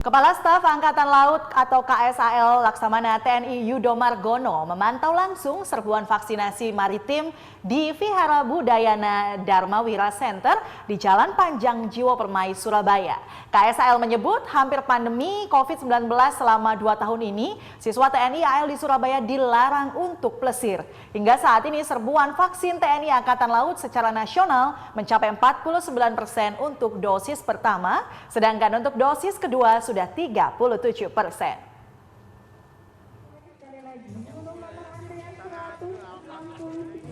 Kepala Staf Angkatan Laut atau KSAL Laksamana TNI Yudo Margono memantau langsung serbuan vaksinasi maritim di Vihara Budayana Dharmawira Center di Jalan Panjang Jiwo Permai, Surabaya. KSAL menyebut hampir pandemi COVID-19 selama 2 tahun ini, siswa TNI AL di Surabaya dilarang untuk plesir. Hingga saat ini serbuan vaksin TNI Angkatan Laut secara nasional mencapai 49% untuk dosis pertama, sedangkan untuk dosis kedua sudah 37%.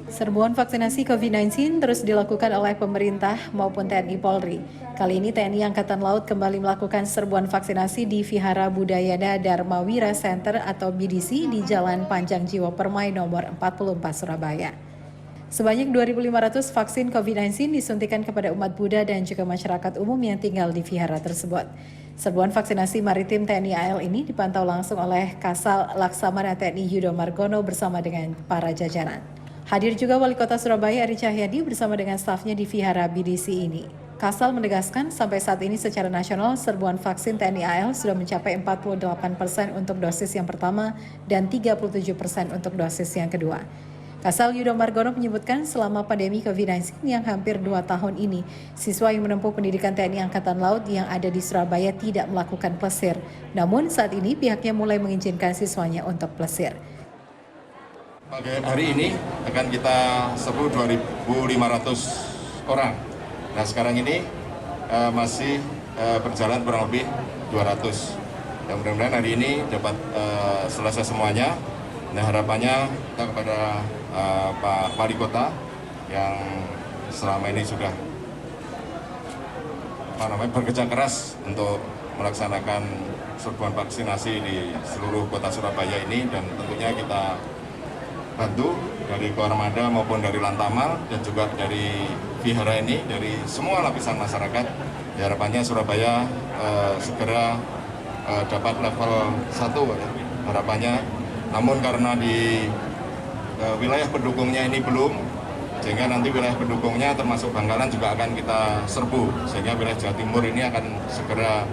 Serbuan vaksinasi COVID-19 terus dilakukan oleh pemerintah maupun TNI Polri. Kali ini TNI Angkatan Laut kembali melakukan serbuan vaksinasi di Vihara Budayana Dharmawira Center atau BDC di Jalan Panjang Jiwo Permai nomor 44 Surabaya. Sebanyak 2.500 vaksin COVID-19 disuntikan kepada umat Buddha dan juga masyarakat umum yang tinggal di vihara tersebut. Serbuan vaksinasi maritim TNI AL ini dipantau langsung oleh Kasal Laksamana TNI Yudo Margono bersama dengan para jajaran. Hadir juga Wali Kota Surabaya Ari Cahyadi bersama dengan stafnya di vihara BDC ini. Kasal menegaskan sampai saat ini secara nasional serbuan vaksin TNI AL sudah mencapai 48% untuk dosis yang pertama dan 37% untuk dosis yang kedua. Kasal Yudo Margono menyebutkan selama pandemi COVID-19 yang hampir 2 tahun ini, siswa yang menempuh pendidikan TNI Angkatan Laut yang ada di Surabaya tidak melakukan plesir. Namun saat ini pihaknya mulai mengizinkan siswanya untuk plesir. Pada hari ini akan kita serbu 2.500 orang. Nah sekarang ini masih berjalan kurang lebih 200. Dan mudah-mudahan hari ini dapat selesai semuanya. Nah harapannya kita kepada Pak Wali Kota yang selama ini sudah bekerja keras untuk melaksanakan serbuan vaksinasi di seluruh kota Surabaya ini, dan tentunya kita bantu dari Koramada maupun dari Lantamal dan juga dari vihara ini, dari semua lapisan masyarakat. Harapannya Surabaya segera dapat level 1 ya, harapannya. Namun karena di wilayah pendukungnya ini belum, sehingga nanti wilayah pendukungnya termasuk Bangkalan juga akan kita serbu, sehingga wilayah Jawa Timur ini akan segera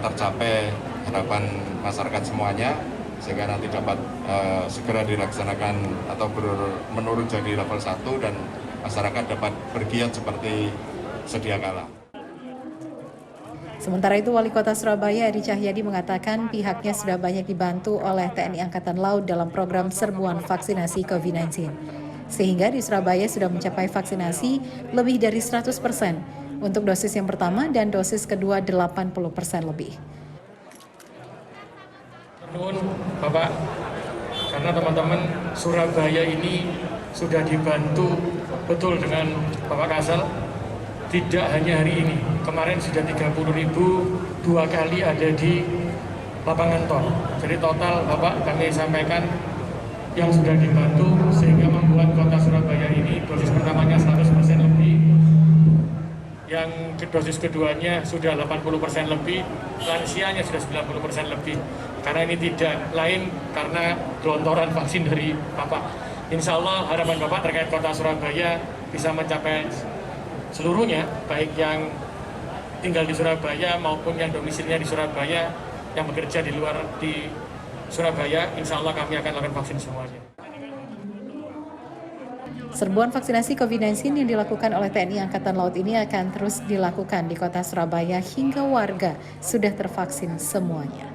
tercapai harapan masyarakat semuanya, sehingga nanti dapat segera dilaksanakan atau menurun jadi level 1 dan masyarakat dapat bergiat seperti sedia kala. Sementara itu, Wali Kota Surabaya Ari Cahyadi mengatakan pihaknya sudah banyak dibantu oleh TNI Angkatan Laut dalam program serbuan vaksinasi COVID-19. Sehingga di Surabaya sudah mencapai vaksinasi lebih dari 100% untuk dosis yang pertama dan dosis kedua 80% lebih. Nuhun Bapak, karena teman-teman Surabaya ini sudah dibantu betul dengan Bapak Kasal. Tidak hanya hari ini, kemarin sudah 30.000 2 kali ada di lapangan tol. Jadi total Bapak kami sampaikan yang sudah dibantu sehingga membuat kota Surabaya ini dosis pertamanya 100% lebih, yang dosis keduanya sudah 80% lebih, lansianya sudah 90% lebih. Karena ini tidak lain karena gelontoran vaksin dari Bapak. Insya Allah harapan Bapak terkait kota Surabaya bisa mencapai seluruhnya, baik yang tinggal di Surabaya maupun yang domisilinya di Surabaya, yang bekerja di luar di Surabaya, insya Allah kami akan lakukan vaksin semuanya. Serbuan vaksinasi COVID-19 yang dilakukan oleh TNI Angkatan Laut ini akan terus dilakukan di kota Surabaya hingga warga sudah tervaksin semuanya.